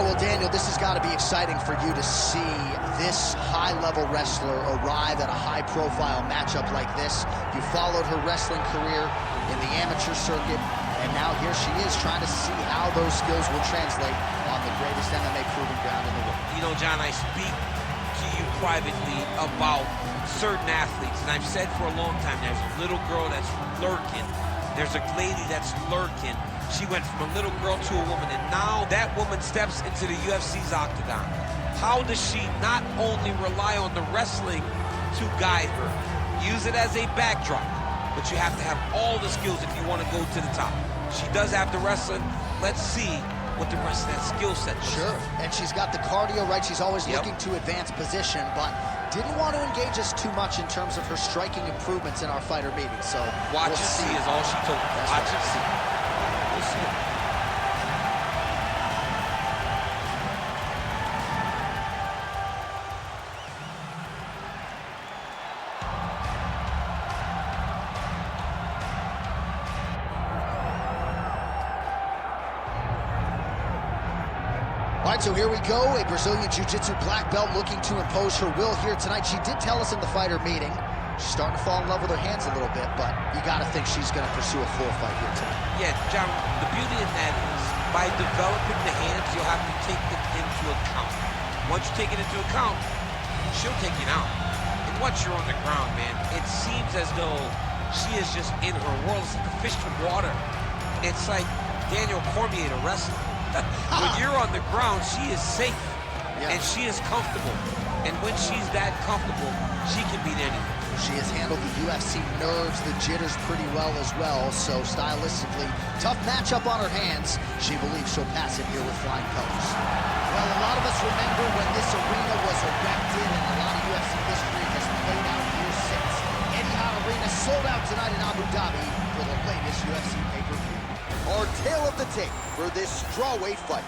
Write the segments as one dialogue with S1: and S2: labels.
S1: well, Daniel, this has got to be exciting for you to see this high-level wrestler arrive at a high-profile matchup like this. You followed her wrestling career in the amateur circuit, and now here she is trying to see how those skills will translate on the greatest MMA proving ground in the world.
S2: You know, John, I speak to you privately about certain athletes, and I've said for a long time, there's a little girl that's lurking. There's a lady that's lurking. She went from a little girl to a woman, and now that woman steps into the UFC's octagon. How does she not only rely on the wrestling to guide her, use it as a backdrop, but you have to have all the skills if you want to go to the top. She does have the wrestling. Let's see what the rest of that skill set is.
S1: Sure, and she's got the cardio right. She's always looking to advance position, but didn't want to engage us too much in terms of her striking improvements in our fighter meeting. So
S2: watch and see is all she told me. Watch and see. We'll see.
S1: All right, so here we go. A Brazilian Jiu-Jitsu black belt looking to impose her will here tonight. She did tell us in the fighter meeting, she's starting to fall in love with her hands a little bit, but you got to think she's going to pursue a floor fight here tonight.
S2: Yeah, John, the beauty in that is by developing the hands, you'll have to take them into account. Once you take it into account, she'll take you down. And once you're on the ground, man, it seems as though she is just in her world. It's like a fish from water. It's like Daniel Cormier to wrestle. When you're on the ground, she is safe, and she is comfortable. And when she's that comfortable, she can beat anyone.
S1: She has handled the UFC nerves, the jitters pretty well as well, so stylistically, tough matchup on her hands. She believes she'll pass it here with flying colors. Well, a lot of us remember when this arena was erected, and a lot of UFC history has played out here since. Etihad Arena sold out tonight in Abu Dhabi for the latest UFC pay-per-view. Our tale of the tape for this strawweight fight.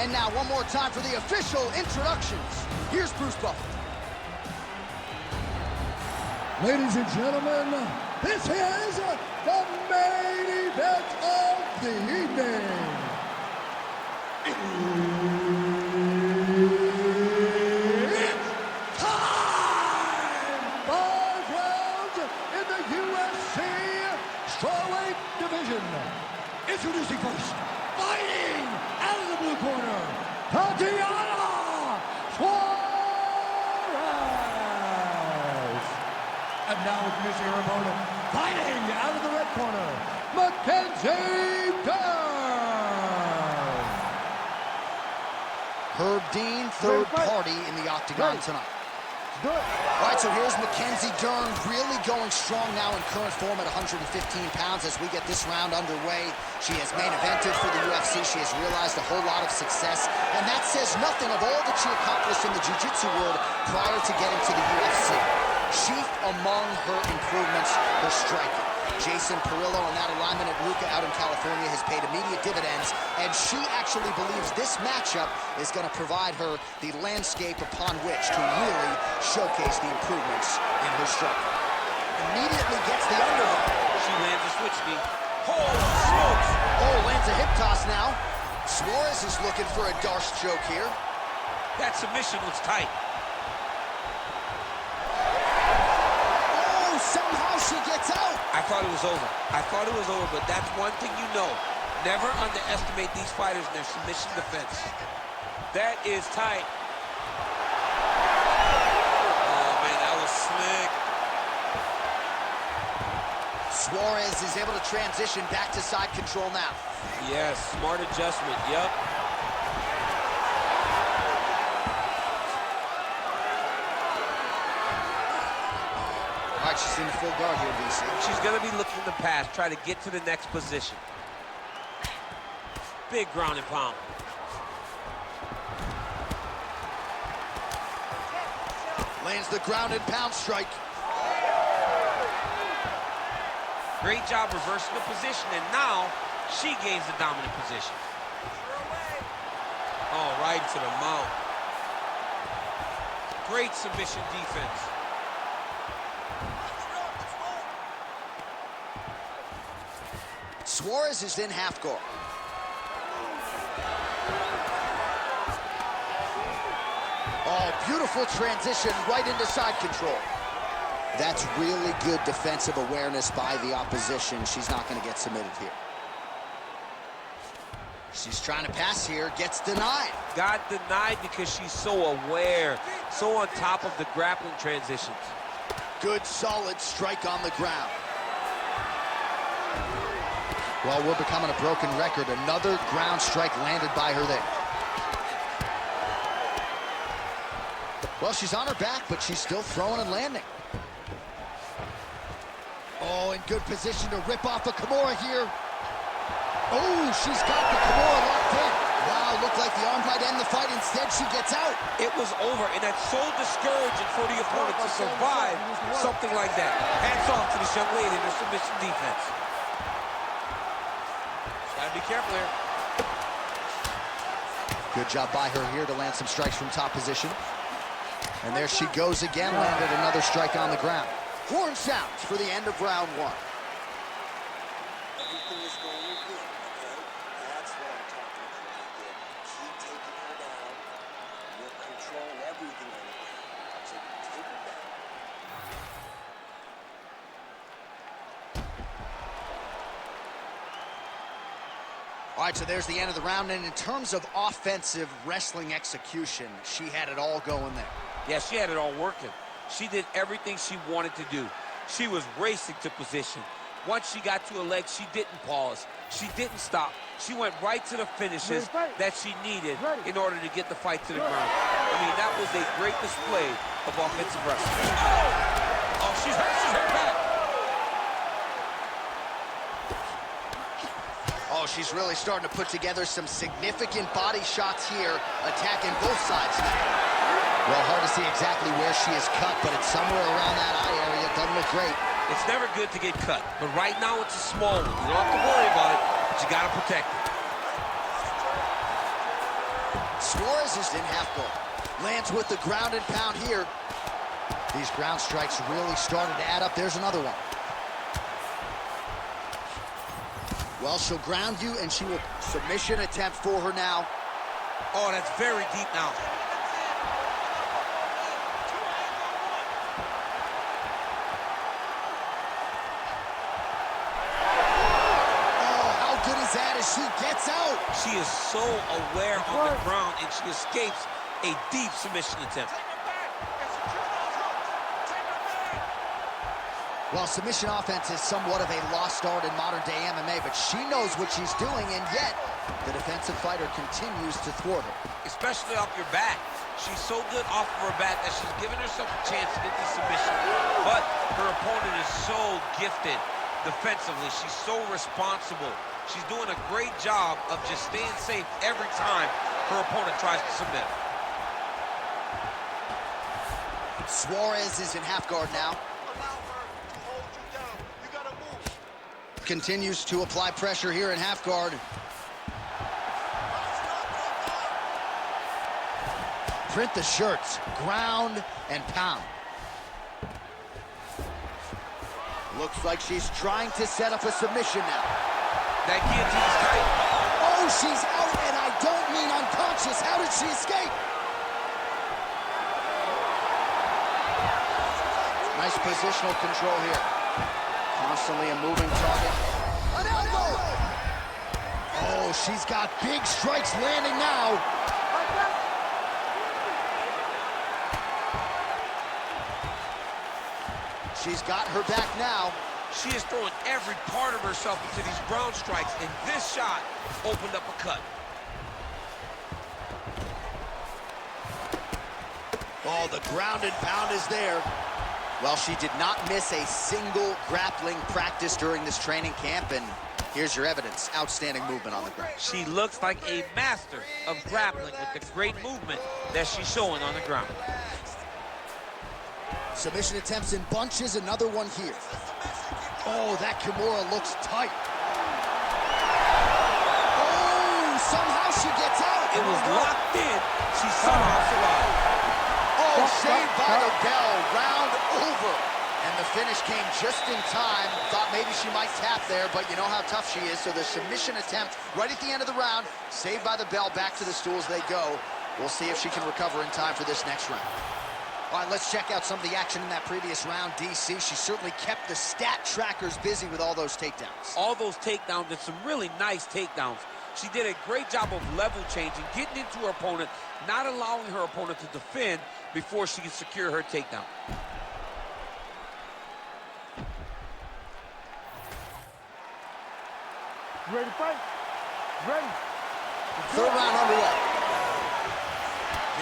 S1: And now, one more time for the official introductions. Here's Bruce Buffer.
S3: Ladies and gentlemen, this is the main event of the evening. It's time! 5 rounds in the UFC strawweight division. Introducing first, fighting out of the blue corner, Tatiana Suarez. And now introducing her opponent, fighting out of the red corner, Mackenzie Dern.
S1: Herb Dean, third party in the octagon tonight. All right, so here's Mackenzie Dern really going strong now in current form at 115 pounds as we get this round underway. She has main evented for the UFC. She has realized a whole lot of success, and that says nothing of all that she accomplished in the jiu-jitsu world prior to getting to the UFC. Chief among her improvements, her striking. Jason Perillo and that alignment at Ruka out in California has paid immediate dividends, and she actually believes this matchup is going to provide her the landscape upon which to really showcase the improvements in her striking. Immediately gets the underhook.
S2: She lands a switch knee. Holy smokes!
S1: Oh, lands a hip toss now. Suarez is looking for a Darce choke here.
S2: That submission was tight.
S1: Somehow she gets out.
S2: I thought it was over. I thought it was over, but that's one thing you know. Never underestimate these fighters in their submission defense. That is tight. Oh, man, that was slick.
S1: Suarez is able to transition back to side control now.
S2: Yes, smart adjustment, yep.
S1: All right, she's in full guard here, DC.
S2: She's going to be looking to pass, try to get to the next position. Big ground and pound.
S1: Lands the ground and pound strike.
S2: Great job reversing the position, and now she gains the dominant position. Oh, right to the mount. Great submission defense.
S1: Suarez is in half guard. beautiful transition right into side control. That's really good defensive awareness by the opposition. She's not going to get submitted here. She's trying to pass here, gets denied.
S2: Got denied because she's so aware, so on top of the grappling transitions.
S1: Good, solid strike on the ground. Well, we're becoming a broken record. Another ground strike landed by her there. Well, she's on her back, but she's still throwing and landing. Oh, in good position to rip off a Kimura here. Oh, she's got the Kimura locked in. Wow, looked like the arm might end the fight. Instead, she gets out.
S2: It was over, and that's so discouraging for the opponent to survive something like that. Hats off to this young lady in her submission defense. Gotta be careful here.
S1: Good job by her here to land some strikes from top position. And there she goes again, landed another strike on the ground. Horn sounds for the end of round one.
S4: Everything is going good, okay? That's what I'm talking about right there. Keep taking her down. You'll control everything on the ground. So take her down.
S1: All right, so there's the end of the round. And in terms of offensive wrestling execution, she had it all going there.
S2: Yeah, she had it all working. She did everything she wanted to do. She was racing to position. Once she got to her leg, she didn't pause. She didn't stop. She went right to the finishes that she needed in order to get the fight to the ground. I mean, that was a great display of offensive wrestling. Oh, she's hurt back.
S1: Oh, she's really starting to put together some significant body shots here, attacking both sides now. Well, hard to see exactly where she is cut, but it's somewhere around that eye area. Doesn't look great.
S2: It's never good to get cut, but right now it's a small one. You don't have to worry about it, but you got to protect it.
S1: Suarez is in half guard. Lands with the ground and pound here. These ground strikes really started to add up. There's another one. Well, she'll ground you, and she will submission attempt for her now.
S2: Oh, that's very deep now.
S1: She gets out.
S2: She is so aware on the ground, and she escapes a deep submission attempt.
S1: Well, submission offense is somewhat of a lost art in modern-day MMA, but she knows what she's doing, and yet the defensive fighter continues to thwart her.
S2: Especially off your back. She's so good off of her back that she's giving herself a chance to get the submission. But her opponent is so gifted defensively. She's so responsible. She's doing a great job of just staying safe every time her opponent tries to submit.
S1: Suarez is in half guard now. Continues to apply pressure here in half guard. Print the shirts, ground and pound. Looks like she's trying to set up a submission now.
S2: That guillotine's tight.
S1: Oh, she's out, and I don't mean unconscious. How did she escape? Nice positional control here. Constantly a moving target. An elbow! Oh, she's got big strikes landing now. She's got her back now.
S2: She is throwing every part of herself into these ground strikes, and this shot opened up a cut.
S1: Oh, the ground and pound is there. Well, she did not miss a single grappling practice during this training camp, and here's your evidence. Outstanding movement on the ground.
S2: She looks like a master of grappling with the great movement that she's showing on the ground.
S1: Submission attempts in bunches, another one here. Oh, that Kimura looks tight. Oh, somehow she gets out.
S2: It was locked in. She somehow survived.
S1: Oh, saved by the bell. Round over. And the finish came just in time. Thought maybe she might tap there, but you know how tough she is. So the submission attempt right at the end of the round, saved by the bell, back to the stools they go. We'll see if she can recover in time for this next round. All right, let's check out some of the action in that previous round, DC. She certainly kept the stat trackers busy with all those takedowns.
S2: All those takedowns and some really nice takedowns. She did a great job of level changing, getting into her opponent, not allowing her opponent to defend before she can secure her takedown.
S3: You ready to fight? Ready.
S1: Third round underway.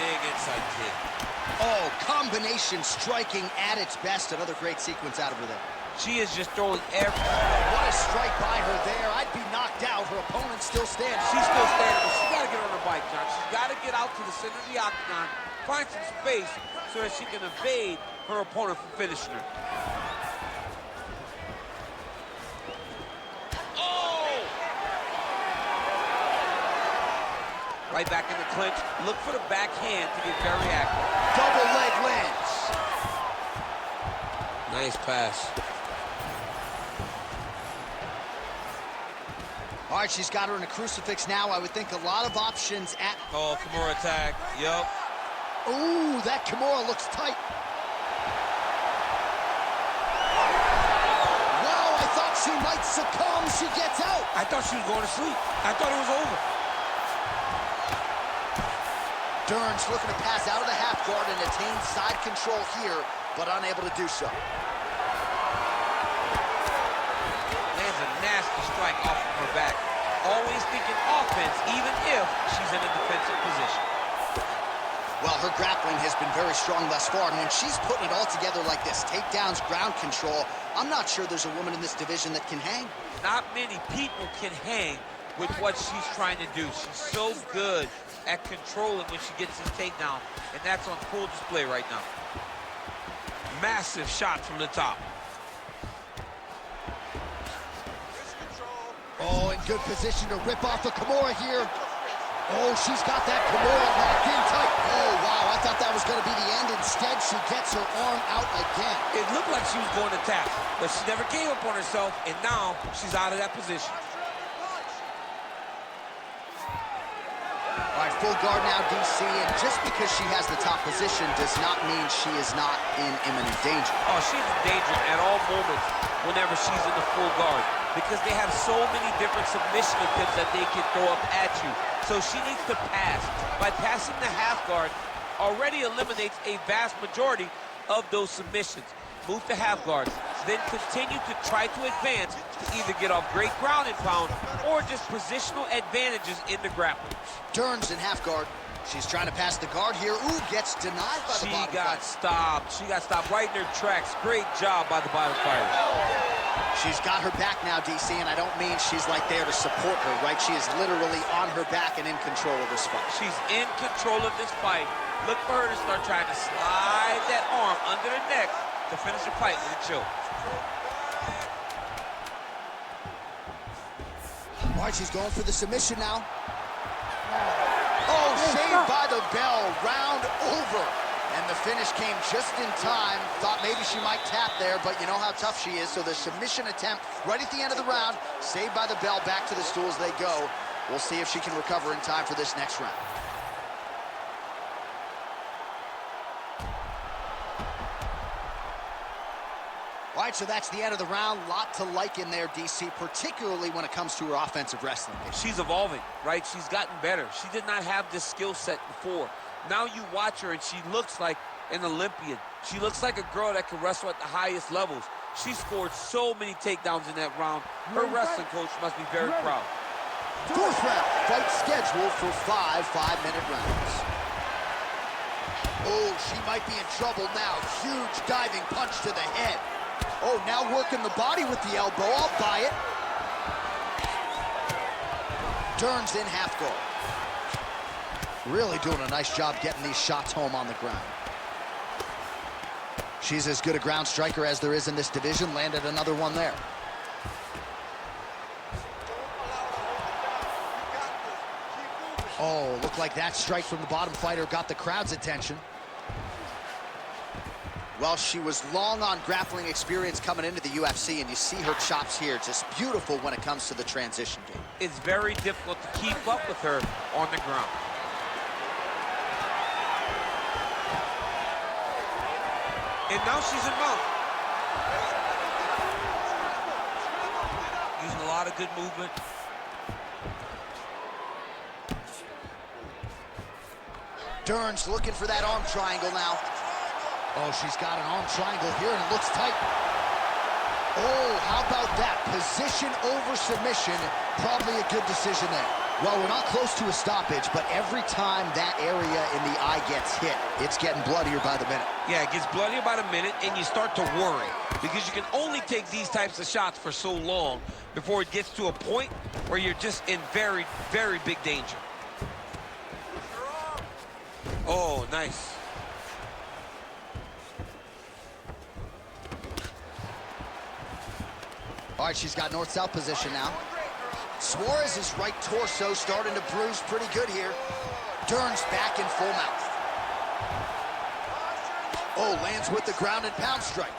S2: Big inside kick.
S1: Oh, combination striking at its best. Another great sequence out of her there.
S2: She is just throwing every...
S1: What a strike by her there. I'd be knocked out. Her opponent still standing.
S2: She's still standing, but she's got to get on her bike, John. She's got to get out to the center of the octagon, find some space so that she can evade her opponent from finishing her. Oh! Right back in the clinch. Look for the backhand to get very active.
S1: Double leg lands.
S2: Nice pass.
S1: All right, she's got her in a crucifix now. I would think a lot of options at...
S2: Oh, Kimura attack. Yup.
S1: Ooh, that Kimura looks tight. Wow, I thought she might succumb. She gets out.
S2: I thought she was going to sleep. I thought it was over.
S1: Dern's looking to pass out of the half guard and attain side control here, but unable to do so.
S2: Lands a nasty strike off of her back. Always thinking offense, even if she's in a defensive position.
S1: Well, her grappling has been very strong thus far, and when she's putting it all together like this, takedowns, ground control, I'm not sure there's a woman in this division that can hang.
S2: Not many people can hang with what she's trying to do. She's so good at controlling when she gets this takedown, and that's on full display right now. Massive shot from the top.
S1: Oh, in good position to rip off a Kimura here. Oh, she's got that Kimura locked in tight. Oh, wow, I thought that was going to be the end. Instead, she gets her arm out again.
S2: It looked like she was going to tap, but she never gave up on herself, and now she's out of that position.
S1: All right, full guard now, DC, and just because she has the top position does not mean she is not in imminent danger.
S2: Oh, she's in danger at all moments whenever she's in the full guard, because they have so many different submission attempts that they can throw up at you. So she needs to pass. By passing the half guard, already eliminates a vast majority of those submissions. Move to half guard, then continue to try to advance to either get off great ground and pound or just positional advantages in the grappling.
S1: Dern's in half guard. She's trying to pass the guard here. Ooh, gets denied by the bottom fighter.
S2: She got stopped right in her tracks. Great job by the bottom fighter.
S1: She's got her back now, DC, and I don't mean she's like there to support her, right? She is literally on her back and in control of this fight.
S2: She's in control of this fight. Look for her to start trying to slide that arm under the neck to finish the fight with a choke.
S1: All right, she's going for the submission now. Oh, saved by the bell, round over. And the finish came just in time. Thought maybe she might tap there, but you know how tough she is. So the submission attempt right at the end of the round, saved by the bell, back to the stools they go. We'll see if she can recover in time for this next round. All right, so that's the end of the round. Lot to like in there, DC, particularly when it comes to her offensive wrestling.
S2: She's evolving, right? She's gotten better. She did not have this skill set before. Now you watch her, and she looks like an Olympian. She looks like a girl that can wrestle at the highest levels. She scored so many takedowns in that round. Her wrestling coach must be very proud.
S1: Fourth round, fight scheduled for 5 5-minute rounds. Oh, she might be in trouble now. Huge diving punch to the head. Oh, now working the body with the elbow. I'll buy it. Dern's in half guard. Really doing a nice job getting these shots home on the ground. She's as good a ground striker as there is in this division. Landed another one there. Oh, looked like that strike from the bottom fighter got the crowd's attention. Well, she was long on grappling experience coming into the UFC, and you see her chops here, just beautiful when it comes to the transition game.
S2: It's very difficult to keep up with her on the ground. And now she's in mount. Using a lot of good movement.
S1: Dern's looking for that arm triangle now. Oh, she's got an arm triangle here, and it looks tight. Oh, how about that? Position over submission. Probably a good decision there. Well, we're not close to a stoppage, but every time that area in the eye gets hit, it's getting bloodier by the minute.
S2: Yeah, it gets bloodier by the minute, and you start to worry, because you can only take these types of shots for so long before it gets to a point where you're just in very, very big danger. Oh, nice.
S1: All right, she's got north-south position now. Suarez's right torso starting to bruise pretty good here. Dern's back in full mount. Oh, lands with the ground and pound strike.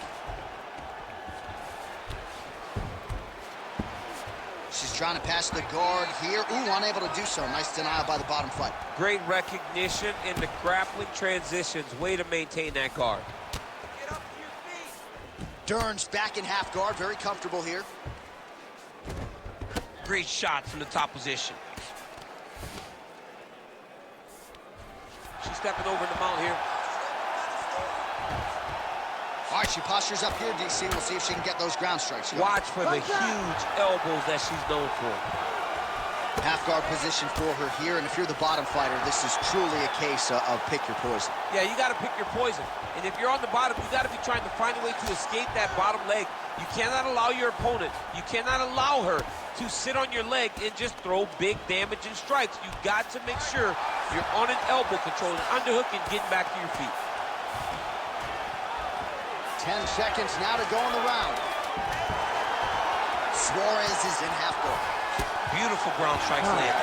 S1: She's trying to pass the guard here. Ooh, unable to do so. Nice denial by the bottom fight.
S2: Great recognition in the grappling transitions. Way to maintain that guard. Get up to your feet.
S1: Dern's back in half guard. Very comfortable here.
S2: Great shot from the top position. She's stepping over the mount here.
S1: All right, she postures up here, DC. We'll see if she can get those ground strikes.
S2: Watch for the huge elbows that she's known for.
S1: Half guard position for her here, and if you're the bottom fighter, this is truly a case of pick your poison.
S2: Yeah, you got to pick your poison. And if you're on the bottom, you got to be trying to find a way to escape that bottom leg. You cannot allow your opponent, you cannot allow her to sit on your leg and just throw big damaging strikes. You got to make sure you're on an elbow, controlling underhook and getting back to your feet.
S1: 10 seconds now to go in the round. Suarez is in half guard.
S2: Beautiful ground strikes landed.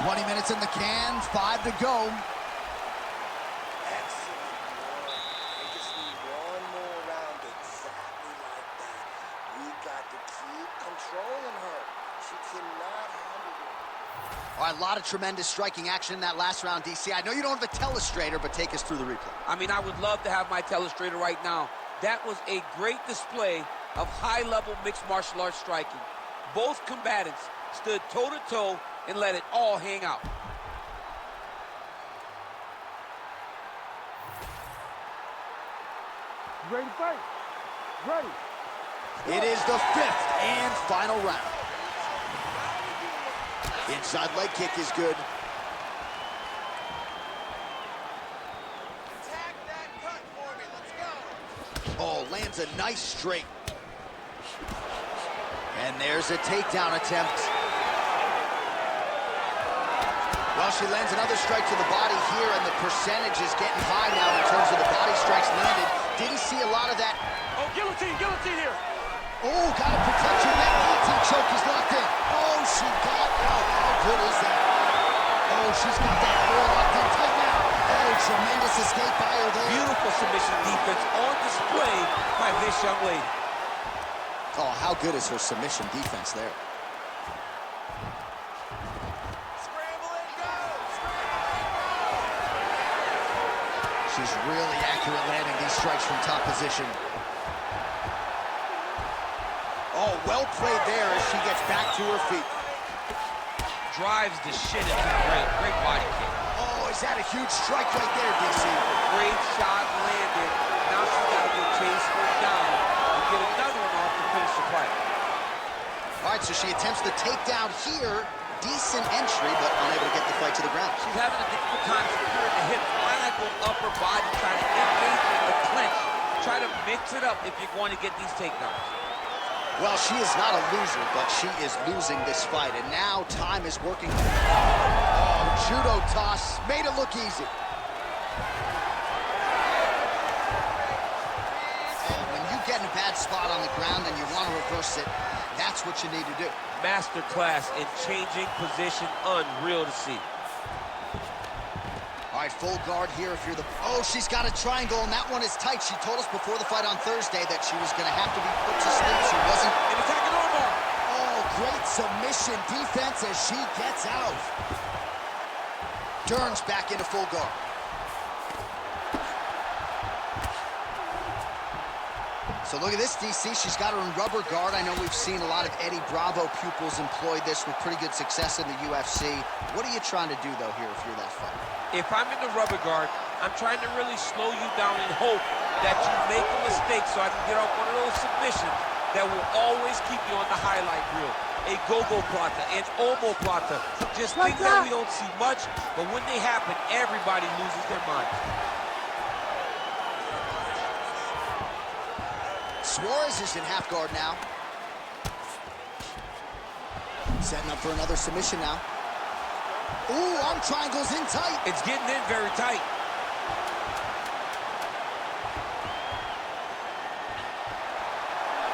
S1: 20 minutes in the can, 5 to go.
S4: Excellent work. They just need one more round exactly like that. We got to keep controlling her. She cannot handle it.
S1: All right, a lot of tremendous striking action in that last round, DC. I know you don't have a telestrator, but take us through the replay.
S2: I mean, I would love to have my telestrator right now. That was a great display of high-level mixed martial arts striking. Both combatants stood toe-to-toe and let it all hang out.
S3: Ready to fight? Ready.
S1: It is the 5th and final round. Inside leg kick is good.
S4: Attack that cut for me. Let's go.
S1: Oh, lands a nice straight. And there's a takedown attempt. Well, she lands another strike to the body here, and the percentage is getting high now in terms of the body strikes landed. Didn't see a lot of that.
S2: Oh, guillotine here.
S1: Oh, got to protect your neck. Guillotine choke is locked in. Oh, she got out. How good is that? Oh, she's got that floor locked in tight now. Oh, tremendous escape by her there.
S2: Beautiful submission defense on display by this young lady.
S1: Oh, how good is her submission defense there?
S4: Scramble and go.
S1: She's really accurate landing these strikes from top position. Oh, well played there as she gets back to her feet.
S2: Drives the shit into the ring. Great body kick.
S1: Oh, is that a huge strike right there, DC?
S2: Great shot landed. Now she's got to go chase her down and get another one off to finish the fight.
S1: All right, so she attempts the takedown here. Decent entry, but unable to get the fight to the ground.
S2: She's having a difficult time securing the hips. Why not go upper body, try to engage in the clinch. Try to mix it up if you're going to get these takedowns.
S1: Well, she is not a loser, but she is losing this fight, and now time is working. Oh, judo toss, made it look easy. Oh, when you get in a bad spot on the ground and you want to reverse it, that's what you need to do.
S2: Masterclass in changing position, unreal to see.
S1: All right, full guard here if you're the... Oh, she's got a triangle, and that one is tight. She told us before the fight on Thursday that she was going to have to be put to sleep. She wasn't...
S2: And attacking armbar.
S1: Oh, great submission defense as she gets out. Dern's back into full guard. So look at this, DC. She's got her in rubber guard. I know we've seen a lot of Eddie Bravo pupils employ this with pretty good success in the UFC. What are you trying to do, though, here if you're that fighter?
S2: If I'm in the rubber guard, I'm trying to really slow you down and hope that you make a mistake so I can get off one of those submissions that will always keep you on the highlight reel. A go-go plata, an omoplata, just things that we don't see much, but when they happen, everybody loses their mind.
S1: Suarez is in half guard now. Setting up for another submission now. Ooh, arm triangles in tight.
S2: It's getting in very tight.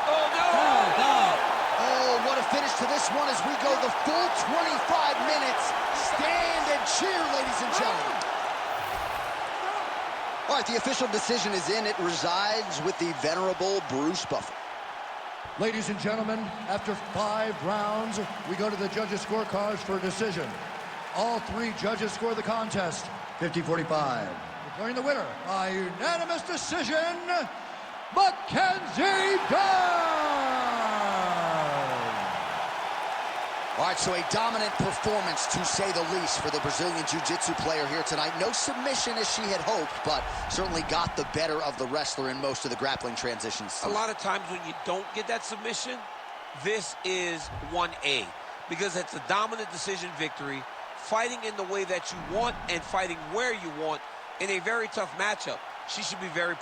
S2: Oh, no!
S1: Oh, what a finish to this one as we go the full 25 minutes. Stand and cheer, ladies and gentlemen. All right, the official decision is in. It resides with the venerable Bruce Buffer.
S3: Ladies and gentlemen, after 5 rounds, we go to the judges' scorecards for a decision. All 3 judges score the contest 50-45. Declaring the winner by unanimous decision, Mackenzie Dern!
S1: All right, so a dominant performance, to say the least, for the Brazilian Jiu-Jitsu player here tonight. No submission as she had hoped, but certainly got the better of the wrestler in most of the grappling transitions.
S2: A lot of times when you don't get that submission, this is 1A, because it's a dominant decision victory, fighting in the way that you want and fighting where you want in a very tough matchup. She should be very